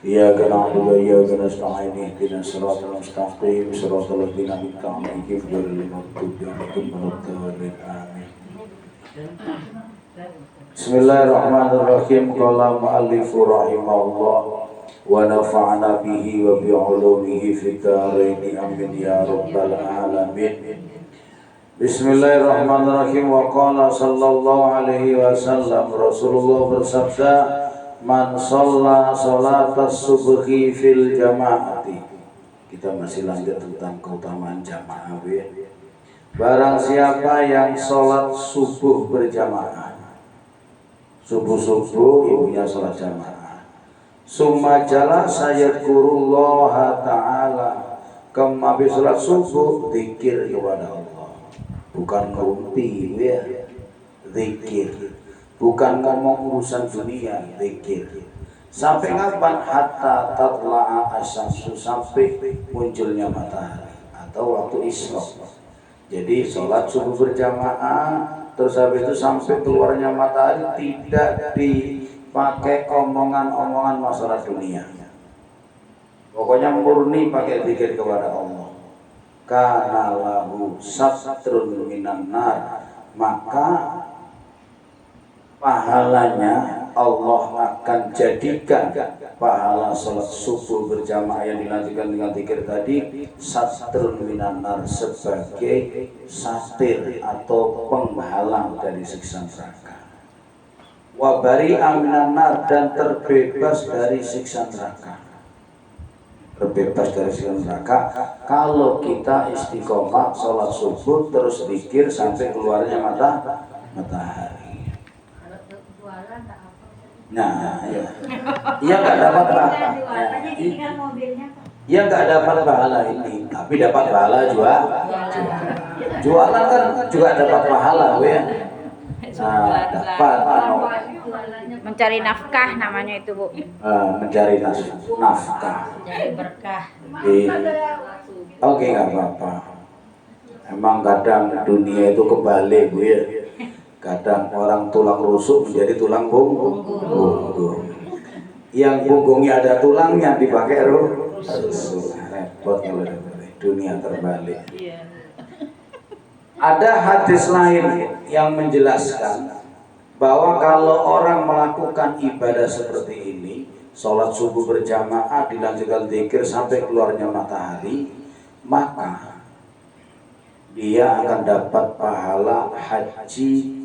Iyyaka na'budu wa iyyaka nasta'in ihdinas siratal mustaqim siratal ladzina an'amta 'alaihim ghairil maghdubi 'alaihim waladdallin amin. Bismillahirrahmanirrahim. Qala mu'allifu rahimahullah wa nafa'ana bihi wa bi 'ulumihi fid dharain amin ya rabbal alamin. Bismillahirrahmanirrahim. Wa qala sallallahu alaihi wasallam, Rasulullah bersabda, man shalla sholatas subhi fil jamaati. Kita masih lanjut tentang keutamaan jamaah ya. Barang siapa yang sholat subuh berjamaah, subuh-subuh ibunya sholat jamaah, summa jala sayadkurullaha ta'ala, habis sholat subuh zikir kepada Allah, bukan ngerumpi ya, zikir, bukan ngomong urusan dunia, zikir. Sampai kapan? Hatta tatla'a asyamsu, sampai munculnya matahari atau waktu isyraq. Jadi sholat subuh berjamaah, terus habis itu sampai keluarnya matahari, tidak dipakai omongan-omongan masalah dunia. Pokoknya murni pakai zikir kepada Allah. Kana lahu satrun minan nar, maka pahalanya Allah akan jadikan pahala sholat subuh berjamaah yang dilanjutkan dengan zikir tadi satrun minan nar, sebagai satir atau penghalang dari siksa neraka. Wa bari'a minan nar, dan terbebas dari siksa neraka. Terbebas dari siksa neraka kalau kita istiqomah sholat subuh terus zikir sampai keluarnya matahari. Nah, ya, ia nggak dapat pahala. Ia nggak dapat pahala ini, tapi dapat pahala jualan kan juga dapat pahala, ya. Nah, dapat mencari nafkah namanya itu, Bu. Mencari nafkah. Mencari berkah. Oke, nggak apa-apa. Emang kadang dunia itu kebalik, Bu ya. Kadang orang tulang rusuk menjadi tulang punggung. Yang punggungnya ada tulangnya dipakai rusuk. Repot kalau dunia terbalik. Ada hadis lain yang menjelaskan bahwa kalau orang melakukan ibadah seperti ini, sholat subuh berjamaah dilanjutkan zikir sampai keluarnya matahari, maka dia akan dapat pahala haji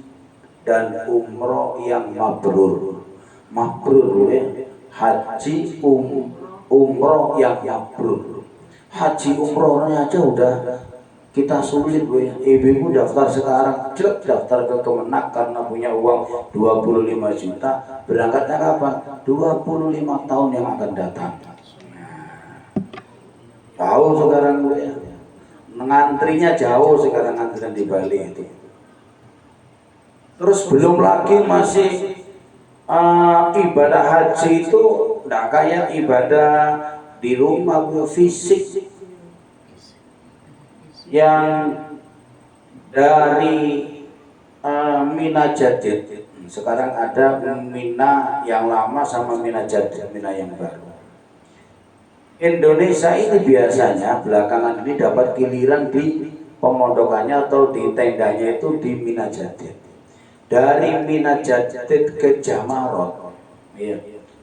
dan umroh yang mabrur. Mabrur ya, haji umroh yang mabrur. Haji umrohnya aja udah kita sulit, gue. Ibu daftar sekarang, daftar ke Kemenak karena punya uang 25 juta. Berangkatnya kapan? 25 tahun yang akan datang. Tahu sekarang, gue. Ngantrinya jauh sekarang, antrian di Bali itu. Terus belum lagi masih ibadah haji itu tidak kayak ibadah di rumah, fisik. Yang dari Mina Jadid, sekarang ada Mina yang lama sama Mina Jadid, Mina yang baru. Indonesia ini biasanya belakangan ini dapat giliran di pemondokannya atau di tendanya itu di Mina Jadid. Dari Mina Jadid ke Jamarot, ya.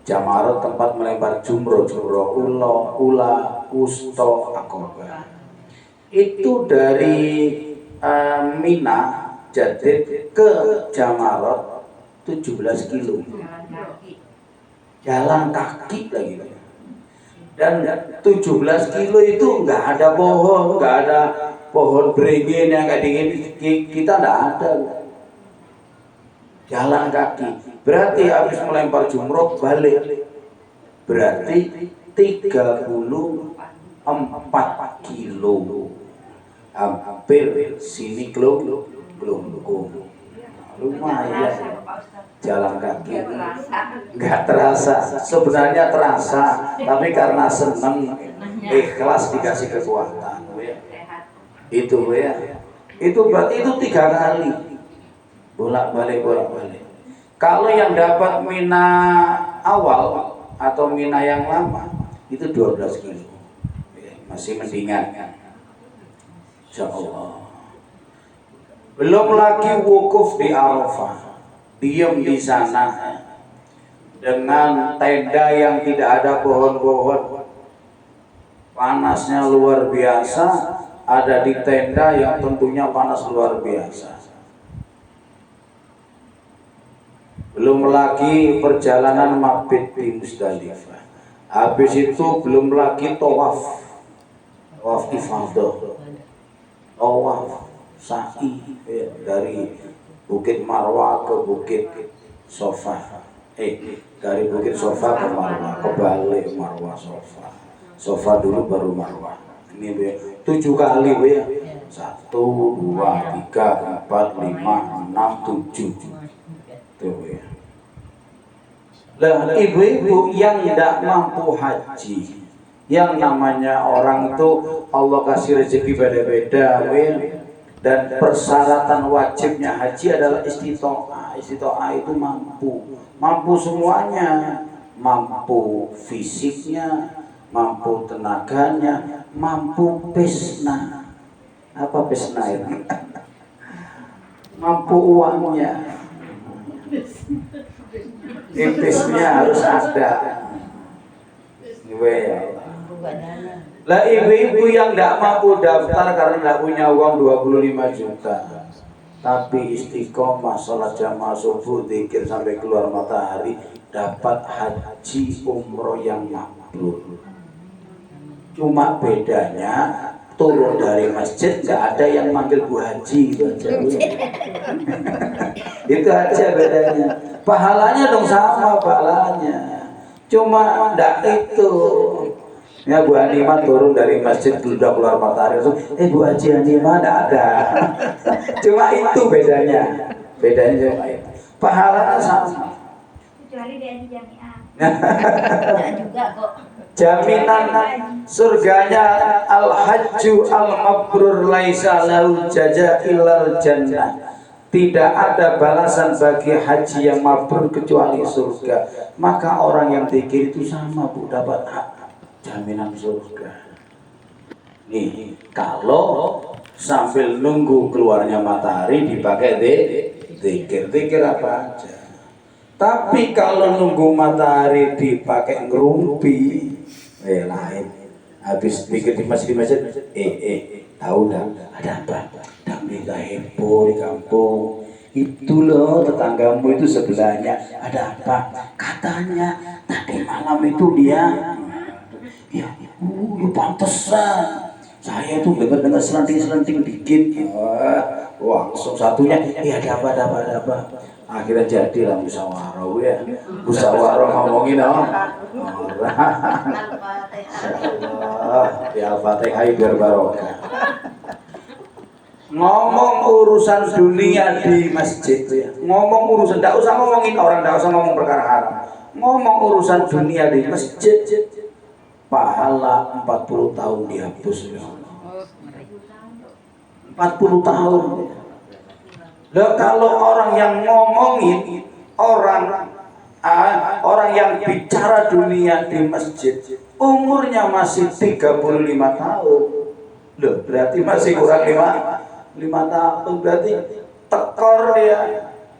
Jamarot tempat melempar jumroh, ula, usto, akobah. Itu dari Mina Jadid ke Jamarot 17 kilo. Jalan kaki lagi. Dan 17 kilo itu nggak ada pohon beringin yang kayak gini, kita nggak ada. Jalan kaki, berarti habis melempar jumroh balik, berarti 34 kilo, hampir sini kelungkung. Lumayan jalan kaki, nggak terasa, sebenarnya terasa, tapi karena seneng, ikhlas dikasih kekuatan, itu ya, itu berarti itu 3 kali. bolak-balik. Kalau yang dapat mina awal atau mina yang lama itu 12 kilo, masih mendingan, insya Allah. Belum lagi wukuf di Arafah, diam di sana dengan tenda yang tidak ada pohon-pohon, panasnya luar biasa, ada di tenda yang tentunya panas luar biasa. Belum lagi perjalanan mabit di Musdalifah. Habis itu belum lagi tawaf ifadah, tawaf sa'i dari Bukit Marwah ke Bukit Sofa. Dari Bukit Sofa ke Marwah, kebalik Marwah Sofa. Sofa dulu baru Marwah. Ini 7 kali ya. 1, 2, 3, 4, 5, 6, 7. Tuh ya. Lah ibu-ibu yang tidak mampu haji, yang namanya orang itu Allah kasih rezeki beda-beda, dan persyaratan wajibnya haji adalah istitoah. Istitoah itu mampu semuanya, mampu fisiknya, mampu tenaganya, mampu pesna. Apa pesna itu? Mampu uangnya, impisnya harus ada. Lah ibu-ibu yang tidak mampu daftar karena tidak punya uang 25 juta, tapi istiqomah sholat jamaah subuh, zikir sampai keluar matahari, dapat haji umroh yang mabrur. Cuma bedanya turun dari masjid nggak ada yang manggil Bu Haji gitu aja. Itu aja bedanya. Pahalanya dong sama pahalanya, cuma ndak itu. Ya Bu Hanimah turun dari masjid sudah keluar matahari langsung, Bu Haji Hanimah ndak ada. Cuma itu bedanya cuma itu. Pahalanya sama. Kecuali di jamiah. Juga kok. Jaminan surganya al-hajju al-mabrur laisa lahu jazaa'il jannah. Tidak ada balasan bagi haji yang mabrur kecuali surga. Maka orang yang zikir itu sama Bu, dapat jaminan surga. Nih, kalau sambil nunggu keluarnya matahari dipakai zikir apa aja. Tapi kalau nunggu matahari dipakai ngerumpi, lain. Habis pikir di masjid, tahu dah ada apa? Berita heboh di kampung. Itu loh tetanggamu itu sebelahnya ada apa? Katanya tadi malam itu dia, ya pantesan. Saya tuh dengar selenting dikit. Langsung satunya, ada apa? Akhirnya jadilah musyawarah ya. Musyawarah ngomongin Allah. Ya Al-Fatihah biar barokah. Ngomong urusan dunia di masjid ya. Ngomong urusan, enggak usah ngomongin orang, enggak usah ngomong perkara haram. Ngomong urusan dunia di masjid, pahala 40 tahun dihapus ya Allah. 40 tahun. Loh, kalau orang yang ngomongin orang yang bicara dunia di masjid umurnya masih 35 tahun. Loh, berarti masih kurang 5 tahun, berarti tekor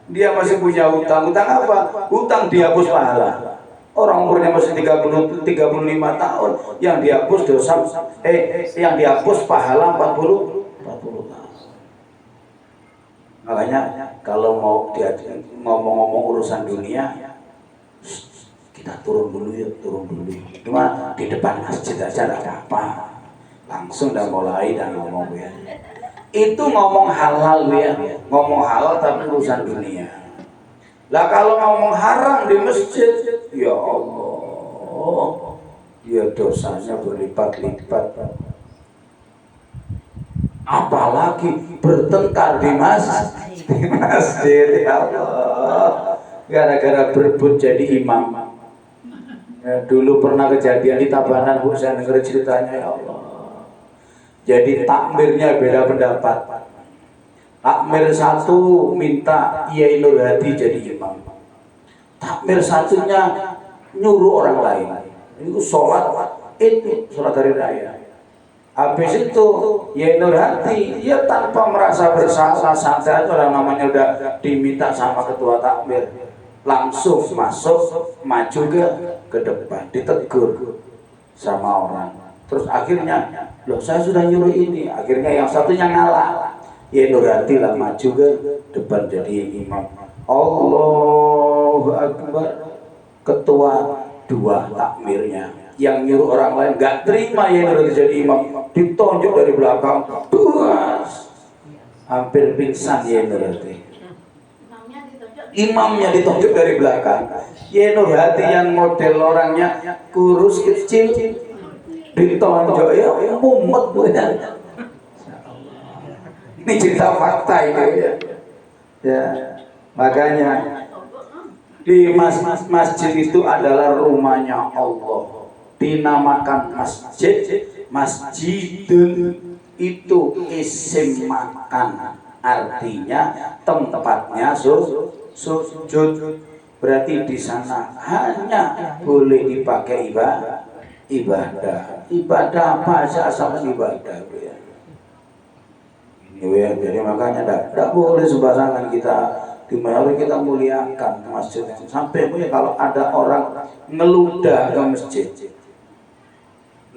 dia masih punya hutang apa? Hutang dihapus pahala. Orang umurnya masih 35 tahun yang dihapus dosa yang dihapus pahala 40 tahun. Makanya kalau mau ngomong-ngomong urusan dunia, kita turun dulu. Cuma di depan masjid aja enggak apa-apa. Langsung dah mulai dan ngomong ya. Itu ngomong halal ya, ngomong halal tapi urusan dunia. Lah kalau ngomong haram di masjid, ya Allah, ya dosanya berlipat-lipat. Apalagi bertengkar di masjid, ya Allah, gara-gara berebut jadi imam. Ya, dulu pernah kejadian di Tabanan Bu, saya dengar ceritanya ya Allah. Jadi takmirnya beda pendapat. Takmir satu minta Yai Nur Hadi jadi imam. Takmir satunya nyuruh orang lain. Itu sholat itu sholat hari raya. Habis itu Yai Nur Hadi dia tanpa merasa bersalah, santai, orang namanya udah diminta sama ketua takmir, langsung masuk maju ke depan, ditegur sama orang. Terus akhirnya, loh saya sudah nyuruh ini. Akhirnya yang satunya ngalah. Ya Nur Hadi lah maju ke depan jadi imam. Allahu Akbar. Ketua dua takmirnya yang nyuruh orang lain gak terima ya Nur Hadi jadi imam, ditonjok dari belakang. Buas. Hampir pingsan ya Nur Hadi. Imamnya ditonjok dari belakang. Ya Nur Hadi yang model orangnya kurus kecil, ditonjok ya mumet benar. Ini cerita fakta ini ya. Ya, makanya di masjid itu adalah rumahnya Allah. Dinamakan masjid, masjidun itu isim makan, artinya tempatnya sujud. Berarti di sana hanya boleh dipakai ibadah. Ibadah apa aja asal ibadah ya. Ya, jadi makanya tidak boleh sembarangan kita dimana kita muliakan masjid. Sampai kalau ada orang ngeludah ke masjid,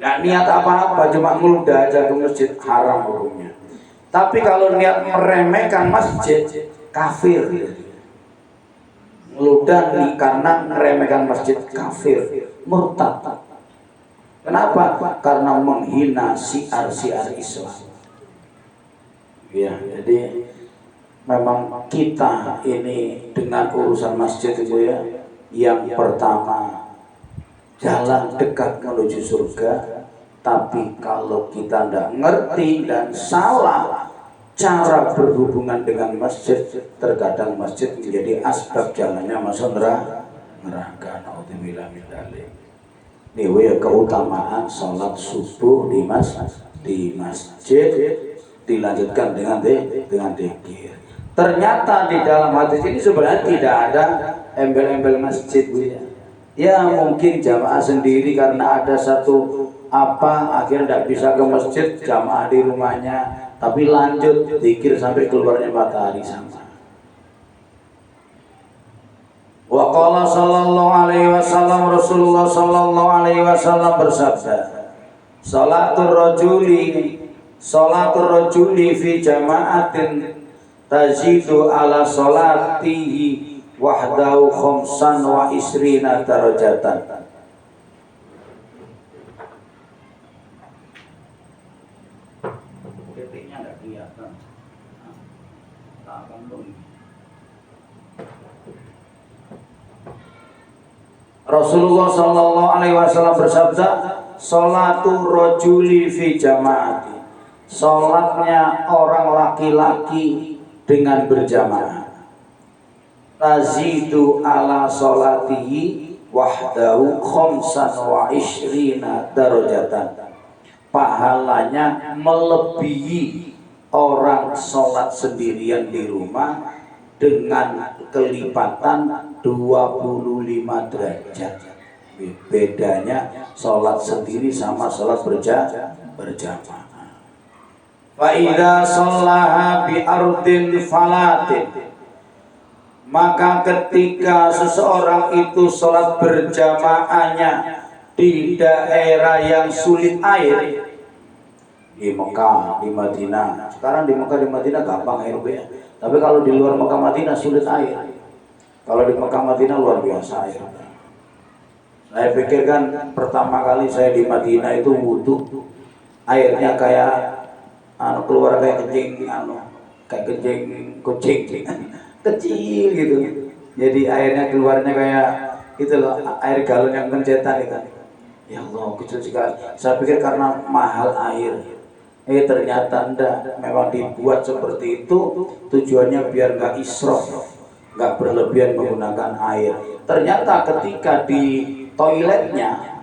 nggak niat apa-apa, cuma ngeludah aja ke masjid, haram hukumnya. Tapi kalau niat meremehkan masjid, kafir. Ngeludah karena meremehkan masjid, kafir, murtad. Kenapa? Karena menghina syiar-syiar Islam. Ya, jadi memang kita ini dengan urusan masjid itu ya, yang pertama jalan dekat menuju surga. Tapi kalau kita tidak ngerti dan salah cara berhubungan dengan masjid, terkadang masjid menjadi asbab jalannya masuk neraka. Naudzubillah min dzalik. Ini keutamaan sholat subuh di masjid dilanjutkan dengan dzikir. Ternyata di dalam hadis ini sebenarnya tidak ada embel-embel masjid, Bu ya. Ya mungkin jamaah sendiri karena ada satu akhirnya tidak bisa ke masjid, jamaah di rumahnya, tapi lanjut dzikir sampai keluarnya matahari sama. Wa qala sallallahu alaihi wasallam, Rasulullah sallallahu alaihi wasallam bersabda, Salatul rajuli fi jama'atin tazidu ala salatihi wahdahu khamsan wa isrina darajatan. Titiknya enggak kelihatan. Rasulullah sallallahu alaihi wasallam bersabda, salatul rajuli fi jama'atin. Salatnya orang laki-laki dengan berjamaah, tazidu ala salatihi wahdahu khamsan wa ishrina darajatan. Pahalanya melebihi orang salat sendirian di rumah dengan kelipatan 25 derajat. Bedanya salat sendiri sama salat berjamaah. Wa idza shallaha bi ardin falatin, maka ketika seseorang itu sholat berjamaahnya di daerah yang sulit air, di Mekah, di Madinah. Sekarang di Mekah, di Madinah gampang air ya. Tapi kalau di luar Mekah Madinah sulit air. Kalau di Mekah Madinah luar biasa air. Saya pikir kan pertama kali saya di Madinah itu wudhu, airnya kayak keluar kayak kencing, kayak kencing kucing kecil gitu. Jadi airnya keluarnya kayak itu loh, air galon yang pencetan itu. Ya Allah, kecil sekali. Saya pikir karena mahal air. Ternyata enggak, memang dibuat seperti itu tujuannya biar nggak israf, nggak berlebihan menggunakan air. Ternyata ketika di toiletnya,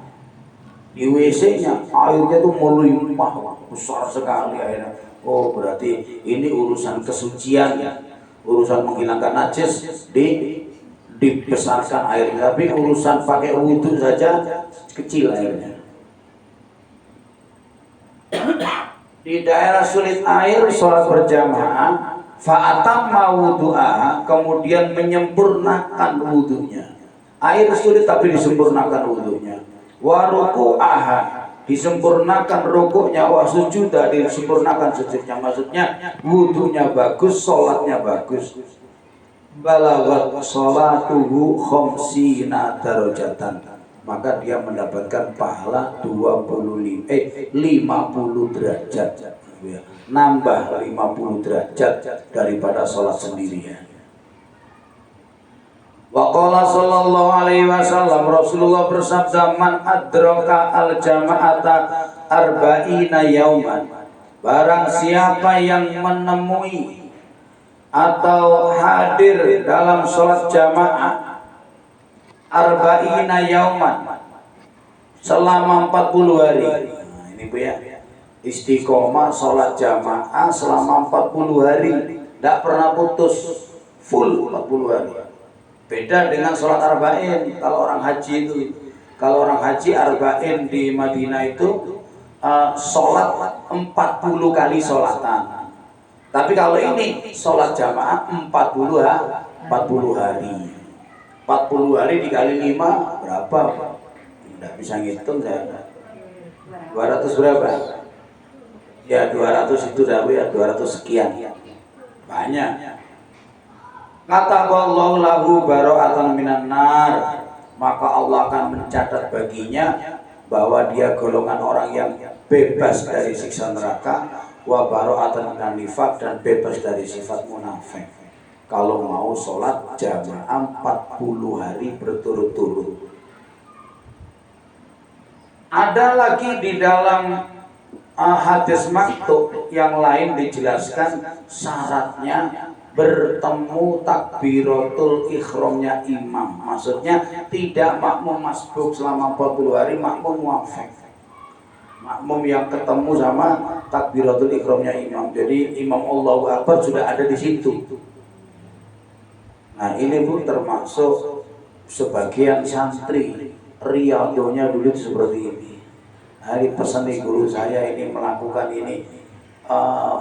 di WC-nya airnya tuh melimpah. besar sekali akhirnya. Oh berarti ini urusan kesucian ya, urusan menghilangkan najis dibesarkan airnya, tapi urusan pakai wudhu saja kecil airnya. Di daerah sulit air sholat berjamaah, fa'atamma wudhu'ah, kemudian menyempurnakan wudhunya. Air sulit tapi disempurnakan wudhunya. Wa ruku'aha, disempurnakan rukuknya. Wa sujudah, disempurnakan sujudnya. Maksudnya wudhunya bagus, sholatnya bagus. Balaghat sholatuhu khamsina darajatan, maka dia mendapatkan pahala 50 derajat, nambah 50 derajat daripada sholat sendirian. Wa qala sallallahu alaihi wasallam, Rasulullah bersabda, man adraka al jama'ata arba'ina yauman, barang siapa yang menemui atau hadir dalam sholat jamaah arba'ina yauman, selama 40 hari. Nah, ini Bu ya, istiqomah sholat jamaah selama 40 hari, tidak pernah putus, full 40 hari. Beda dengan sholat arba'in. Kalau orang haji itu, kalau orang haji arba'in di Madinah itu sholat 40 kali sholatan. Tapi kalau ini sholat jamaah 40 hari. 40 hari dikali 5 berapa? Tidak bisa ngitung saya. 200 berapa? Ya 200 itu dah ya, 200 sekian. Banyak. Kata Allah lahu bara'atan minan nar, maka Allah akan mencatat baginya bahwa dia golongan orang yang bebas dari siksa neraka, wa bara'atan minan nifaq, dan bebas dari sifat munafik. Kalau mau sholat jamaah 40 hari berturut-turut. Ada lagi di dalam hadis maktub yang lain dijelaskan syaratnya bertemu takbiratul ikhramnya imam. Maksudnya tidak makmum masbuk selama 40 hari, makmum muafik. Makmum yang ketemu sama takbiratul ikhramnya imam. Jadi imam Allahu Akbar sudah ada di situ. Nah ini Bu termasuk sebagian santri riyadonya dulu seperti ini. Hari pesan guru saya ini melakukan ini,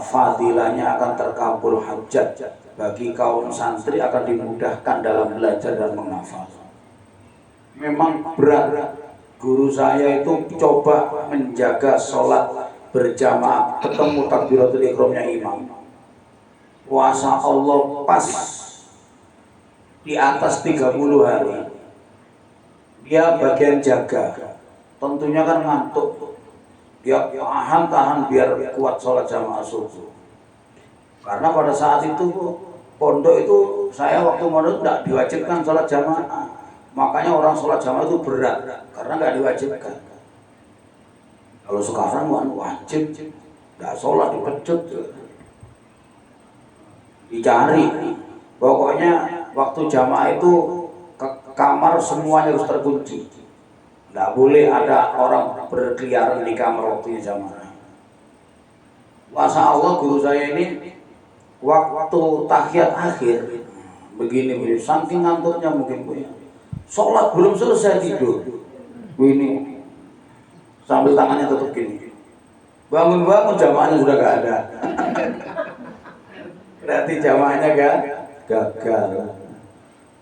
fadilahnya akan terkabul hajat bagi kaum santri, akan dimudahkan dalam belajar dan menghafal. Memang berat. Guru saya itu coba menjaga sholat berjamaah ketemu takbiratul ikhramnya imam. Puasa Allah pas di atas 30 hari. Dia bagian jaga. Tentunya kan ngantuk. Dia tahan biar kuat sholat jamaah subuh. Karena pada saat itu pondok itu, saya waktu mondok tidak diwajibkan sholat jamaah. Makanya orang sholat jamaah itu berat karena nggak diwajibkan. Kalau sekarang wajib, nggak sholat dipecut, dicari. Pokoknya waktu jamaah itu ke kamar semuanya harus terkunci. Nggak boleh ada orang berkeliaran di kamar waktunya jamaah. Masya Allah, guru saya ini waktu tahiyat akhir begini, saking ngantuknya mungkin punya, sholat belum selesai tidur ini sambil tangannya tutup gini, bangun jamaahnya sudah gak ada. Berarti jamaahnya gagal.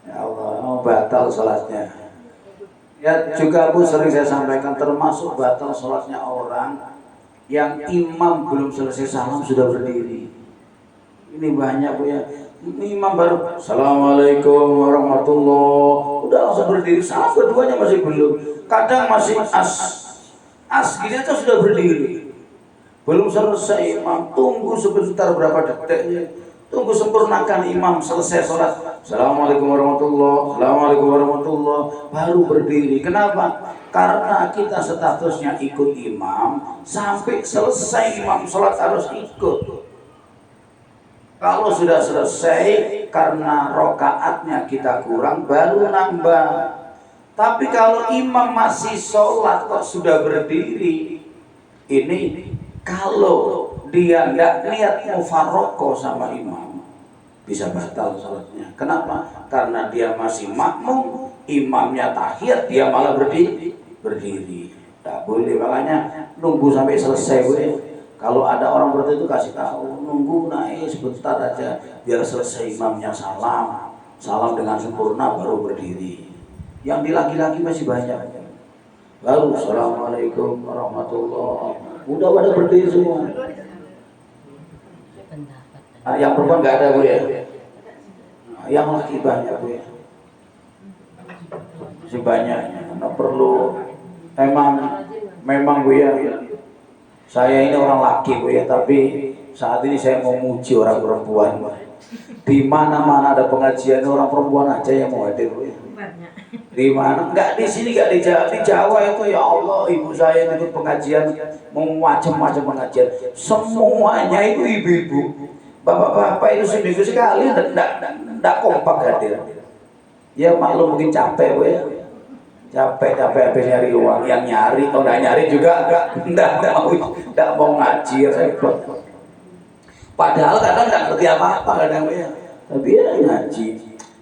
Ya Allah, batal sholatnya. Ya juga Bu, sering saya sampaikan, termasuk batal sholatnya orang yang imam belum selesai salam sudah berdiri. Ini banyak Bu ya, imam baru assalamualaikum warahmatullah, udah langsung berdiri, salam keduanya masih belum, kadang masih as gini aja sudah berdiri, belum selesai imam, tunggu sebentar berapa detiknya, tunggu sempurnakan imam selesai sholat, assalamualaikum warahmatullah, assalamualaikum warahmatullah, baru berdiri. Kenapa? Karena kita statusnya ikut imam, sampai selesai imam sholat harus ikut. Kalau sudah selesai karena rokaatnya kita kurang, baru nambah. Tapi kalau imam masih sholat kok sudah berdiri, ini Kalau dia nggak niat mufarroqah sama imam, bisa batal salatnya. Kenapa? Karena dia masih makmum, imamnya tahiyat, dia malah berdiri. Tak boleh, makanya nunggu sampai selesai. Kalau ada orang seperti itu kasih tahu, nunggu naik sebentar aja biar selesai imamnya salam dengan sempurna baru berdiri. Yang di laki-laki masih banyak. Baru assalamualaikum warahmatullah, udah pada berdiri semua. Yang perempuan nggak ada Bu ya, yang laki banyak Bu ya, masih banyak. Karena perlu memang Bu ya, saya ini orang laki Bu ya, tapi saat ini saya mau muji orang perempuan. Di mana-mana ada pengajian orang perempuan aja yang mau hadir Bu ya. Di mana? Enggak di sini, enggak di Jawa itu ya Allah, ibu saya ikut pengajian, mau macam-macam pengajian, semuanya itu ibu-ibu, bapak-bapak itu seminggu sekali, enggak kompak hadir. Ya maklum mungkin capek Bu ya, capek habis nyari uang, yang nyari atau enggak nyari juga enggak mau ngaji ya repot. Padahal kadang enggak ngerti apa-apa kadang ya, tapi ya ngaji.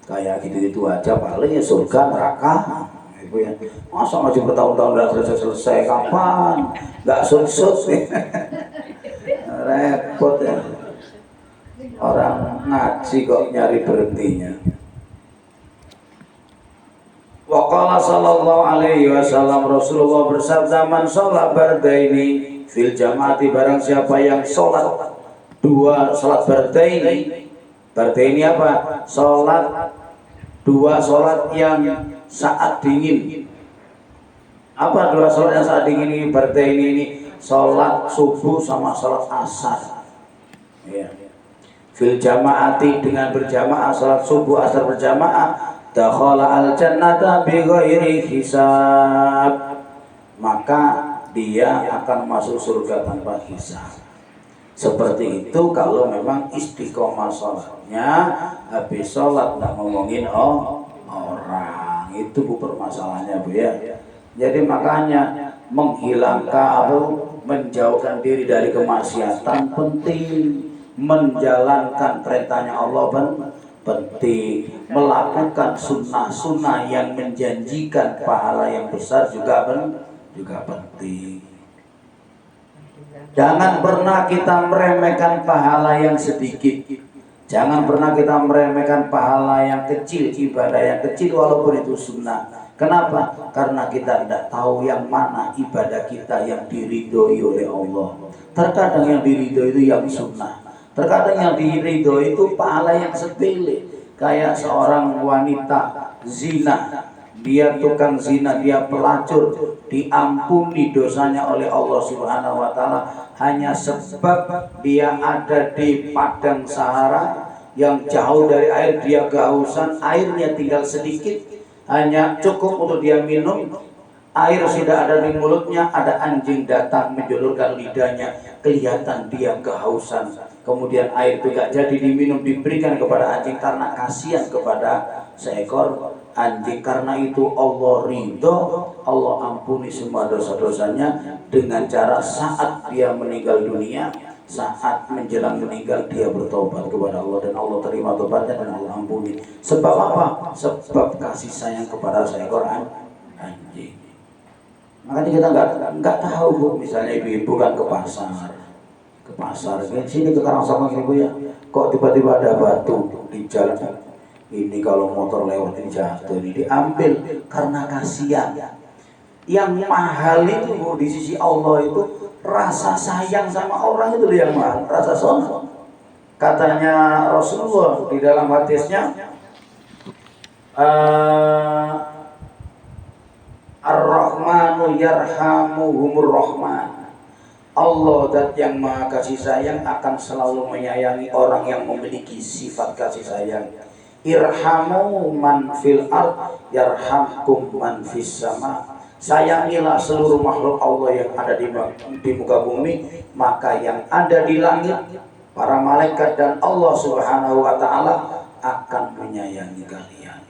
Kayak gitu-gitu aja paling ya surga neraka Ibu ya. Masa ngaji bertahun-tahun udah selesai kapan? Nggak sukses repot ya. Orang ngaji kok nyari berhentinya. Wa qala sallallahu alaihi wasallam, Rasulullah bersabda, man sholat bardaini fil jamaati, barang siapa yang sholat dua sholat bardaini. Bardaini apa? Dua sholat yang saat dingin. Apa dua sholat yang saat dingin ini? Bardaini ini sholat subuh sama sholat asar ya. Fil jamaati, dengan berjamaah, sholat subuh asar berjamaah, dakhala al jannata bi ghairi hisab, maka dia akan masuk surga tanpa hisab. Seperti itu kalau memang istiqomah sholatnya, habis sholat nggak ngomongin orang, itu Bu permasalahannya Bu ya. Jadi makanya menghilangkan menjauhkan diri dari kemaksiatan penting, menjalankan perintahnya Allah penting, melakukan sunnah-sunnah yang menjanjikan pahala yang besar juga penting. Jangan pernah kita meremehkan pahala yang sedikit. Jangan pernah kita meremehkan pahala yang kecil, ibadah yang kecil walaupun itu sunnah. Kenapa? Karena kita tidak tahu yang mana ibadah kita yang diridhoi oleh Allah. Terkadang yang diridhoi itu yang sunnah. Terkadang yang diridhoi itu pahala yang sepele. Kayak seorang wanita zina, dia tukang zina, dia pelacur, diampuni dosanya oleh Allah Subhanahu wa Ta'ala hanya sebab dia ada di padang Sahara yang jauh dari air, dia kehausan, airnya tinggal sedikit, hanya cukup untuk dia minum, air sudah ada di mulutnya, ada anjing datang menjulurkan lidahnya, kelihatan dia kehausan, kemudian air itu gak jadi diminum, diberikan kepada anjing karena kasihan kepada seekor anjing. Karena itu Allah ridho, Allah ampuni semua dosa-dosanya dengan cara saat dia meninggal dunia, saat menjelang meninggal dia bertobat kepada Allah dan Allah terima tobatnya dan Allah ampuni. Sebab apa? Sebab kasih sayang kepada seekor anjing. Makanya kita nggak tahu Bu, misalnya ibu-ibu kan ke pasar, sini ke Karangsama Ibu ya, kok tiba-tiba ada batu di jalan. Ini kalau motor lewat ini jatuh, ini diambil karena kasihan. Yang mahal itu Bu, di sisi Allah itu rasa sayang sama orang itu yang mahal, rasa sayang. Katanya Rasulullah di dalam hadisnya, Ar-Rahmanu yarhamuhumur Rahman. Allah dan yang maha kasih sayang akan selalu menyayangi orang yang memiliki sifat kasih sayang. Irhamu man fil ard yarhamkum man fis sama. Sayangilah seluruh makhluk Allah yang ada di muka bumi, maka yang ada di langit, para malaikat dan Allah Subhanahu wa Ta'ala akan menyayangi kalian.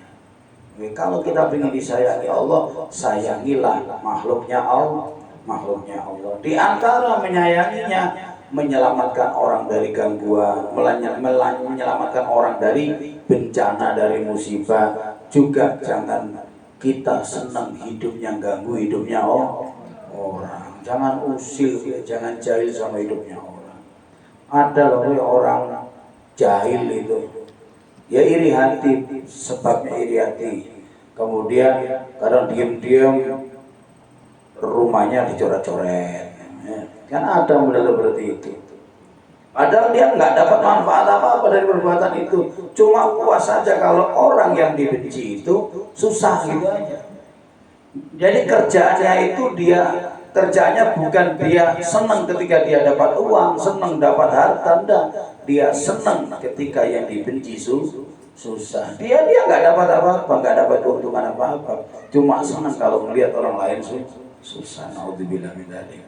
Jadi, kalau kita ingin disayangi Allah, sayangilah makhluknya Allah. makhluknya Allah. Di antara menyayanginya, menyelamatkan orang dari gangguan, menyelamatkan orang dari bencana, dari musibah. Juga jangan kita senang hidupnya ganggu hidupnya orang. Jangan usil, jangan jahil sama hidupnya orang. Ada loh orang jahil itu, ya iri hati, sebabnya iri hati. Kemudian kadang diam-diam rumahnya dicoret-coret, kan ada model seperti itu. Padahal dia nggak dapat manfaat apa-apa dari perbuatan itu, cuma puas saja kalau orang yang dibenci itu susah gitu aja. Jadi kerjaannya itu kerjanya bukan dia senang ketika dia dapat uang, senang dapat harta, enggak. Dia senang ketika yang dibenci susah. Dia nggak dapat apa-apa, nggak dapat keuntungan apa-apa, cuma senang kalau melihat orang lain susah. Naudzubillah min dzalik.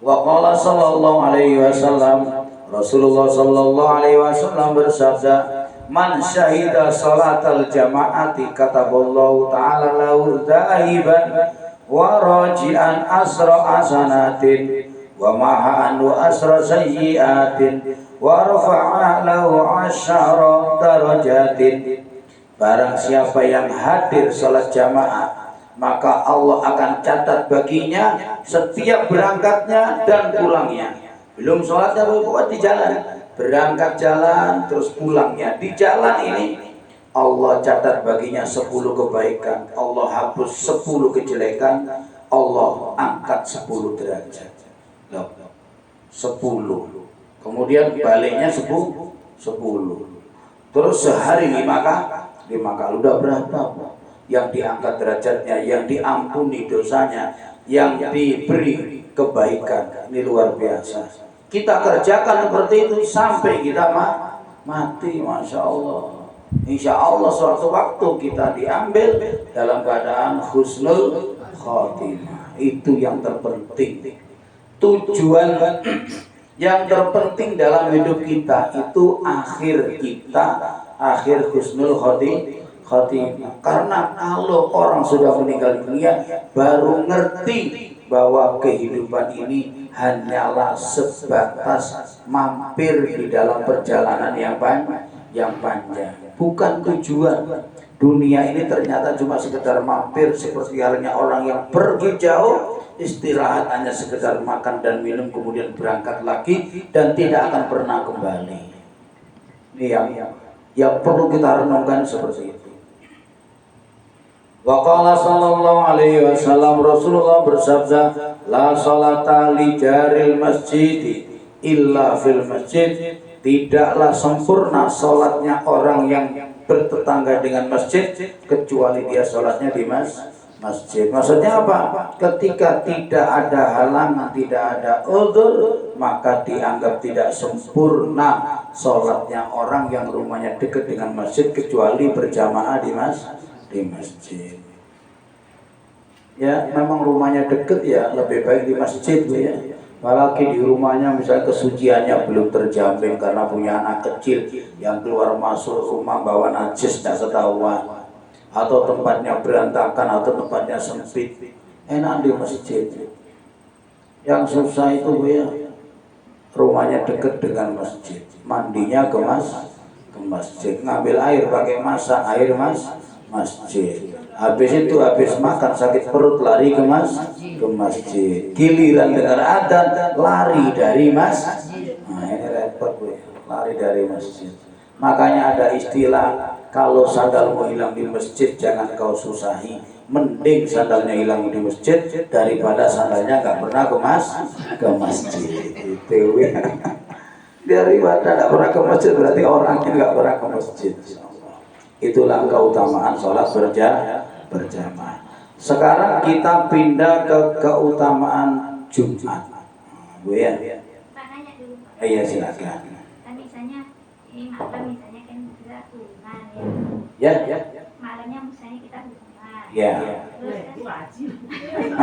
Wa qala sallallahu alaihi wasallam, Rasulullah sallallahu alaihi wasallam bersabda, man syahida salatal jamaati kataballahu ta'ala lahu dhahiban wa raji'an asra asanatin wa maha'an wa asra sayyiatin wa rafa'a lahu asyara darajatin. Barang siapa yang hadir salat jamaah, maka Allah akan catat baginya setiap berangkatnya dan pulangnya. Belum sholatnya buat di jalan, berangkat jalan terus pulangnya di jalan ini, Allah catat baginya 10 kebaikan, Allah hapus 10 kejelekan, Allah angkat 10 derajat. 10. Kemudian baliknya 10. Terus sehari 5 kali, udah berapa yang diangkat derajatnya, yang diampuni dosanya, yang diberi kebaikan. Ini luar biasa. Kita kerjakan seperti itu sampai kita mati, Masya Allah. Insya Allah suatu waktu kita diambil dalam keadaan husnul khotimah. Itu yang terpenting. Tujuan yang terpenting dalam hidup kita itu akhir husnul khotimah. Karena kalau orang sudah meninggal dunia baru ngerti bahwa kehidupan ini hanyalah sebatas mampir di dalam perjalanan yang panjang, bukan tujuan. Dunia ini ternyata cuma sekedar mampir, seperti halnya orang yang pergi jauh, istirahat hanya sekedar makan dan minum, kemudian berangkat lagi dan tidak akan pernah kembali. Ini yang perlu kita renungkan seperti itu. Wa qala sallallahu alaihi wasallam, Rasulullah bersabda, la salata li jaril masjid illa fil masjid. Tidaklah sempurna salatnya orang yang bertetangga dengan masjid kecuali dia salatnya di masjid. Maksudnya apa? Ketika tidak ada halangan, tidak ada udzur, maka dianggap tidak sempurna salatnya orang yang rumahnya dekat dengan masjid kecuali berjamaah di masjid. Ya, memang rumahnya dekat ya lebih baik di masjid ya. Apalagi di rumahnya misalnya kesuciannya belum terjamin karena punya anak kecil yang keluar masuk rumah bawa najis tidak ketahuan, atau tempatnya berantakan atau tempatnya sempit, enak di masjid. Yang susah itu ya rumahnya dekat dengan masjid, mandinya ke masjid, ngambil air pakai masak air masjid. Habis itu habis makan sakit perut lari ke masjid. Giliran dengar adzan lari dari masjid. Nah, ini repot Bu, lari dari masjid. Makanya ada istilah, kalau sandalmu hilang di masjid jangan kau susahi. Mending sandalnya hilang di masjid daripada sandalnya nggak pernah ke masjid. Itu daripada nggak pernah ke masjid berarti orangnya nggak pernah ke masjid. Itulah keutamaan sholat berjamaah. Sekarang kita pindah ke keutamaan Jumat. Bu ya? Pak nanya dulu Pak. Iya silakan. Kan misalnya ini malam misalnya kan kita hubungan Ya. Malamnya misalnya kita hubungan. Ya. Terus kan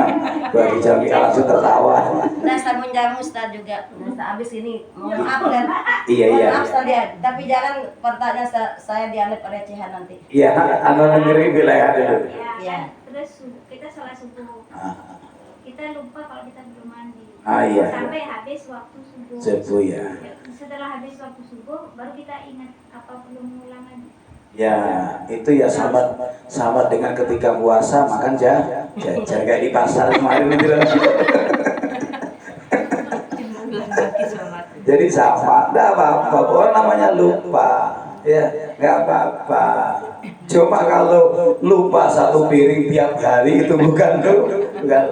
Bagi Jamiah langsung tertawa. Nah, sabun jamu Ustaz juga. Nah, habis ini mohon maaf kan. Iya, Mohon iya. maaf Ustaz ya. Tapi jangan pertanyaan saya dianggap recehan nanti. Iya, anu negeri wilayah dulu. Iya. Terus kita sholat subuh. Kita lupa kalau kita belum mandi. Iya. Sampai habis waktu subuh. Subuh ya. Setelah habis waktu subuh, baru kita ingat apa perlu mengulang lagi. Ya, itu ya sama dengan ketika puasa makan jaga di pasar kemarin itu. Jadi sama, enggak apa-apa, orang namanya lupa. Ya, enggak apa-apa. Cuma kalau lupa satu piring tiap hari itu bukan bukan.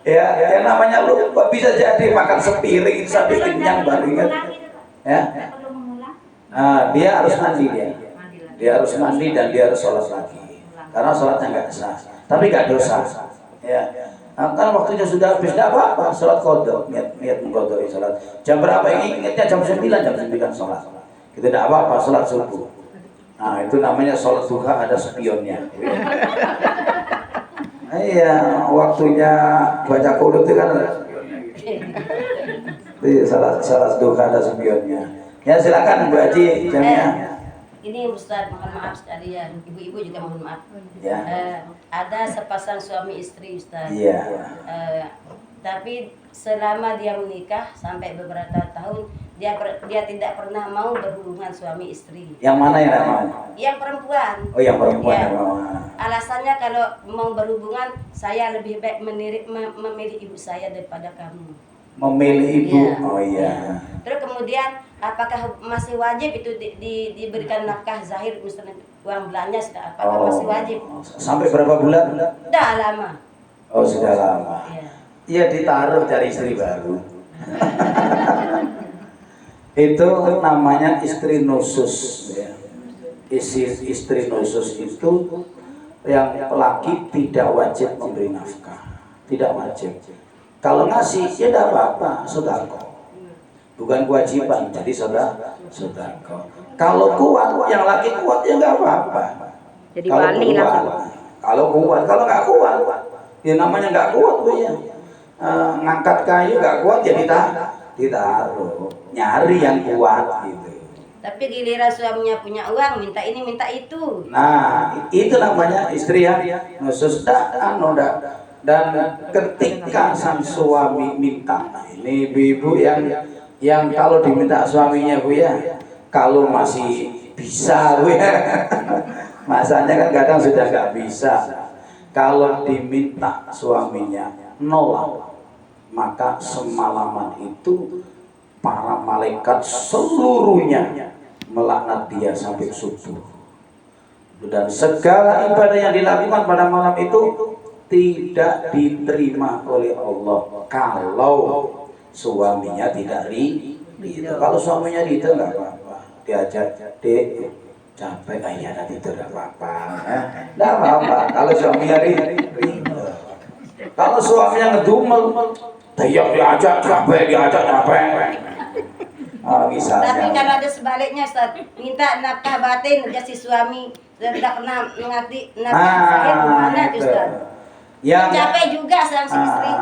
Ya namanya lupa, bisa jadi makan sepiring sampai kenyang baru ingat. Ya. Perlu mengulang. Nah, dia harus mandi dia harus mandi dan dia harus sholat lagi karena sholatnya nggak sah tapi nggak dosa ya. Nah, kan waktunya sudah habis nggak apa-apa sholat kodok niat mengkodok sholat jam berapa ini ingatnya jam 9 sholat kita tidak apa-apa sholat subuh. Nah itu namanya sholat duha ada spionnya. Iya waktunya baca kodok itu kan ada spionnya. Salat duha ada spionnya. Ya silakan Bu Haji Jamiah. Ini Ustaz, mohon maaf sekalian. Ibu-ibu juga mohon maaf. Ya. Ada sepasang suami istri Ustaz. Iya. Tapi selama dia menikah sampai beberapa tahun dia tidak pernah mau berhubungan suami istri. Yang mana yang tidak mau? Yang perempuan. Oh yang perempuan Ya. yang mau. Alasannya kalau mau berhubungan saya lebih baik memilih ibu saya daripada kamu. Memilih ibu. Iya. Oh iya. Terus kemudian apakah masih wajib itu diberikan nafkah zahir misalnya uang belanja apakah masih wajib? Sampai berapa bulan? Udah lama. Oh sudah lama. Iya. Iya ditaruh cari istri baru. Itu namanya istri nusus. Ya. Istri nusus itu yang laki tidak wajib memberi nafkah, tidak wajib. Kalau ngasih ya tidak apa-apa, sedekah. Bukan kewajiban, jadi sedekah. Kalau kuat, yang laki kuat ya nggak apa-apa. Jadi Kalau wali kuat, langsung. kalau kuat, kalau nggak kuat, ya namanya nggak kuat tuh ya. Ngangkat kayu nggak kuat ya ditaruh, nyari yang kuat gitu. Tapi giliran suaminya punya uang minta ini minta itu. Nah itu namanya istri yang khusus dan ketika sang suami minta, nah ini ibu-ibu yang kalau diminta suaminya Bu ya, kalau masih bisa Bu ya, masanya kan kadang sudah nggak bisa. Kalau diminta suaminya nolak, maka semalaman itu para malaikat seluruhnya melaknat dia sampai subuh. Dan segala ibadah yang dilakukan pada malam itu tidak diterima oleh Allah kalau suaminya tidak ridho. Kalau suaminya ridho nggak apa-apa, diajak dek capek ayah nanti itu nggak apa-apa, nggak apa-apa. Kalau suaminya ridho, kalau suaminya ngedumel, diajak capek. Misalnya. Tapi kalau ada sebaliknya Ustaz, minta nafkah batin aja si suami tidak pernah mengerti nafkah zahir gimana itu. Ustaz? Yang Capek juga sang istri.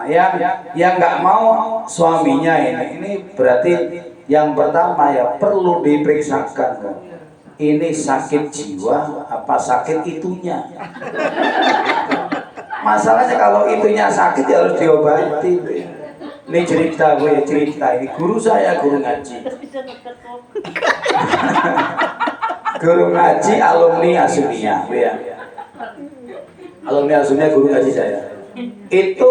yang nggak mau suaminya ini berarti yang pertama ya perlu diperiksakan ini sakit jiwa apa sakit itunya. Masalahnya kalau itunya sakit ya harus diobati. Ini cerita ini guru saya guru ngaji. Guru ngaji alumni Asunia ya. Alumni Asunia guru ngaji saya. Itu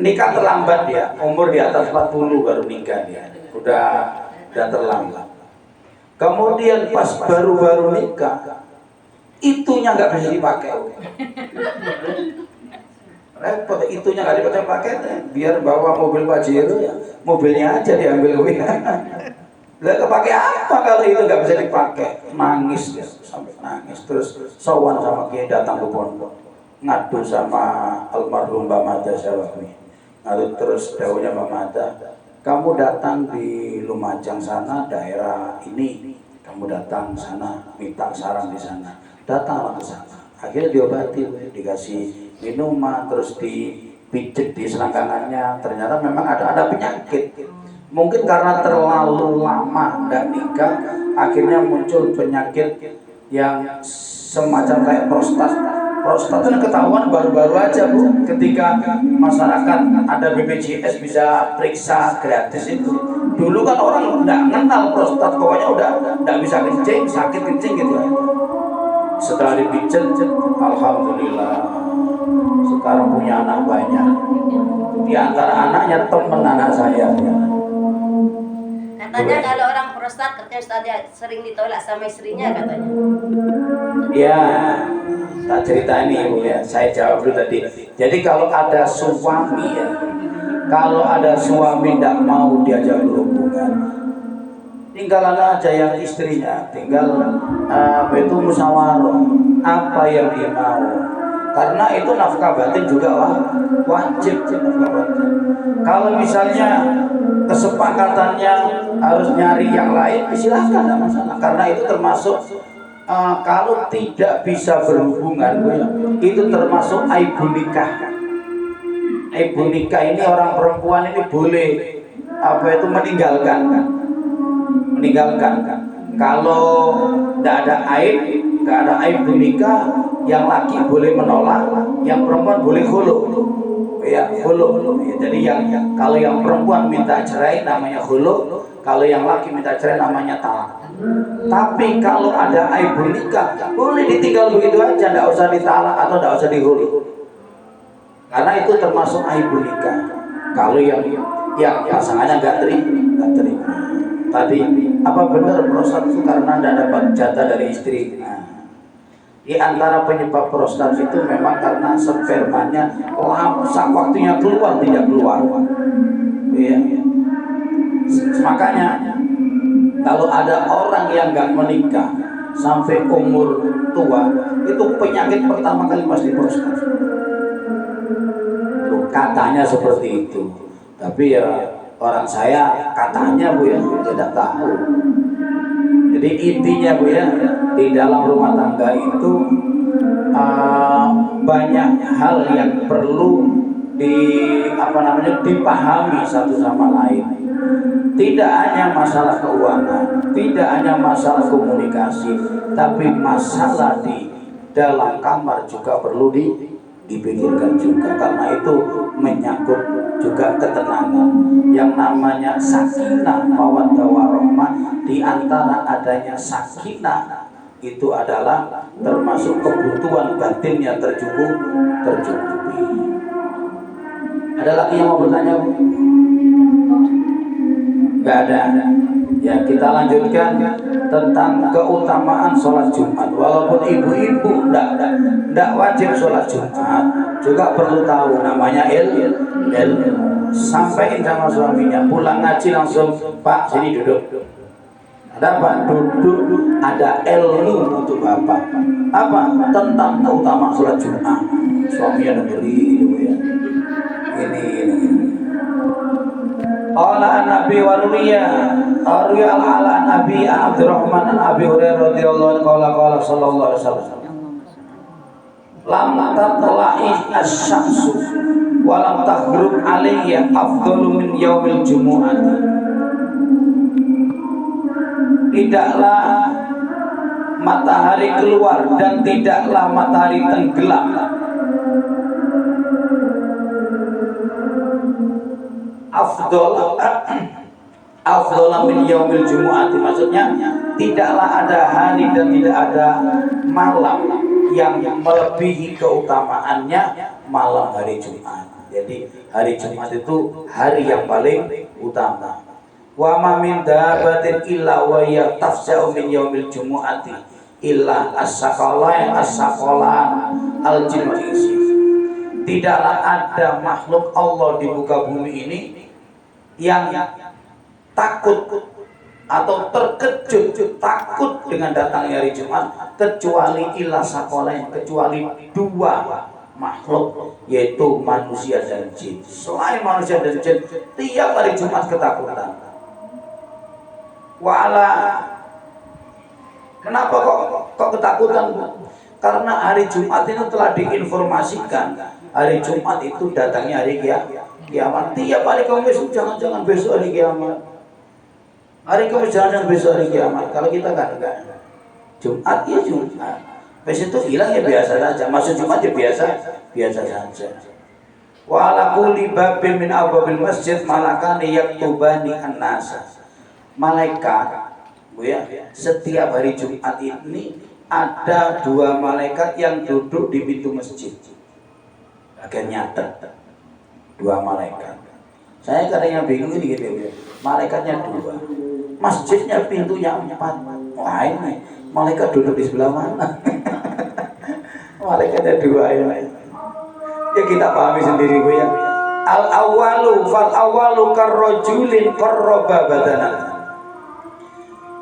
nikah terlambat dia, umur di atas 40 baru nikah dia. Udah terlambat. Kemudian pas baru nikah, itunya nggak bisa dipakai. Repot, itunya nggak dipakai, biar bawa mobil Pajero ya, mobilnya aja diambil. Lah kepake apa kalau itu nggak bisa dipakai? Nangis ya, sampai nangis. Terus sowan sama Kiai datang ke pondok, ngadu sama almarhum Mbak Mada Syawawi. Ngadu terus dawuhnya Mbak Mada, kamu datang di Lumajang sana daerah ini, kamu datang sana minta saran di sana, datanglah ke sana. Akhirnya diobati, dikasih minuman, terus dipijet di selangkangannya, ternyata memang ada penyakit. Mungkin karena terlalu lama tidak nikah, akhirnya muncul penyakit yang semacam kayak prostat. Prostat itu ketahuan baru-baru aja Bu, ketika masyarakat ada BPJS bisa periksa gratis itu. Dulu kan orang tidak kenal prostat, pokoknya udah tidak bisa kencing, sakit kencing gitu. Setelah dipijet, alhamdulillah sekarang punya anak banyak. Di antara anaknya teman anak saya. Katanya kalau orang prostat katanya Ustaz dia sering ditolak sama istrinya katanya. Ya, tak cerita ini Bu ya, saya jawab dulu tadi. Jadi kalau ada suami ya, kalau ada suami tidak mau diajak berhubungan, tinggal aja yang istrinya, tinggal itu musyawarah apa yang dia mau. Karena itu nafkah batin juga wajib nafkah batin. Kalau misalnya kesepakatannya harus nyari yang lain, silakan, tidak masalah. Karena itu termasuk kalau tidak bisa berhubungan, itu termasuk aibu nikah. Aibu nikah ini orang perempuan ini boleh meninggalkan. Kalau tidak ada aib nikah, yang laki boleh menolak, yang perempuan boleh khulu. Ya, khulu. Ya, jadi kalau yang perempuan minta cerai namanya khulu, kalau yang laki minta cerai namanya talak. Tapi kalau ada aib nikah, boleh ditinggal begitu aja, tidak usah ditalak atau tidak usah dihulu. Karena itu termasuk aib nikah. Kalau yang pasangannya nggak terima. Tadi apa benar prostat itu karena tidak dapat jatah dari istri? Nah, di antara penyebab prostat itu memang karena spermanya saat waktunya keluar tidak keluar. Ya. Makanya kalau ada orang yang nggak menikah sampai umur tua, itu penyakit pertama kali pasti prostat. Katanya seperti itu, tapi ya orang saya katanya Bu ya, tidak tahu. Jadi intinya Bu ya, di dalam rumah tangga itu banyak hal yang perlu dipahami satu sama lain. Tidak hanya masalah keuangan, tidak hanya masalah komunikasi, tapi masalah di dalam kamar juga perlu dipikirkan juga, karena itu menyangkut juga ketenangan. Yang namanya sakinah mawaddah warahmah, di antara adanya sakinah itu adalah termasuk kebutuhan batinnya tercukupi. Ada lagi yang mau bertanya? Nggak ada. Ya, kita lanjutkan tentang keutamaan sholat Jumat. Walaupun ibu-ibu tidak wajib sholat Jumat, juga perlu tahu namanya ilmu. Sampaikan sama suaminya, pulang ngaji langsung, Pak sini duduk. Ada apa? Duduk, ada ilmu untuk bapak. Apa? Tentang keutamaan sholat Jumat. Suaminya dengerin ya. Ini. Qala an-Nabi wa ruwiya ala Nabi Abdurrahman an Abi Hurairah radhiyallahu anhu qala sallallahu alaihi wasallam lam tatla'i asy-syamsu wa lam taghrib 'alayya afdalu min yaumil jumu'ati. Tidaklah matahari keluar dan tidaklah matahari tenggelam afdol min yaumil jumu'ati, maksudnya tidaklah ada hari dan tidak ada malam yang melebihi keutamaannya malam hari Jumat. Jadi hari Jumat itu hari yang paling utama. Wa ma min dabatin illa wa hiya tafsa'u min yaumil jumu'ati illa as-saqalan al-jinn. Tidaklah ada makhluk Allah di muka bumi ini yang takut atau terkejut, takut dengan datangnya hari Jumat, kecuali illa saqalain, kecuali dua makhluk, yaitu manusia dan jin. Selain manusia dan jin, tiap hari Jumat ketakutan. Wa'ala, kenapa kok ketakutan? Karena hari Jumat itu telah diinformasikan, hari Jumat itu datangnya hari kiamat. Tiap hari Kamis jangan-jangan besok hari kiamat. Hari Kamis jangan-jangan besok hari kiamat. Kalau kita kan enggak. Jumat ya Jumat. Besok itu hilang ya biasa saja. Masuk Jumat ya biasa saja. Wa ala kulli babin min abwabil masjid malakani yaktubani an-nasa. Malaikat, Bu ya, setiap hari Jumat ini ada 2 malaikat yang duduk di pintu masjid. Agak nyata. 2 malaikat. Saya kadang bingung ini gitu ya. Malaikatnya 2. Masjidnya pintunya 4. Wah ini malaikat duduk di sebelah mana? Malaikatnya 2 ya. Ya kita pahami sendiri Bu ya. Al-awwalu fal-awwalu karrajulin qarraba badana.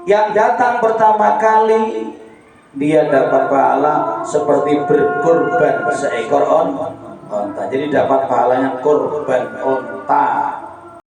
Yang datang pertama kali dia dapat pahala seperti berkorban seekor onta. Jadi dapat pahalanya korban onta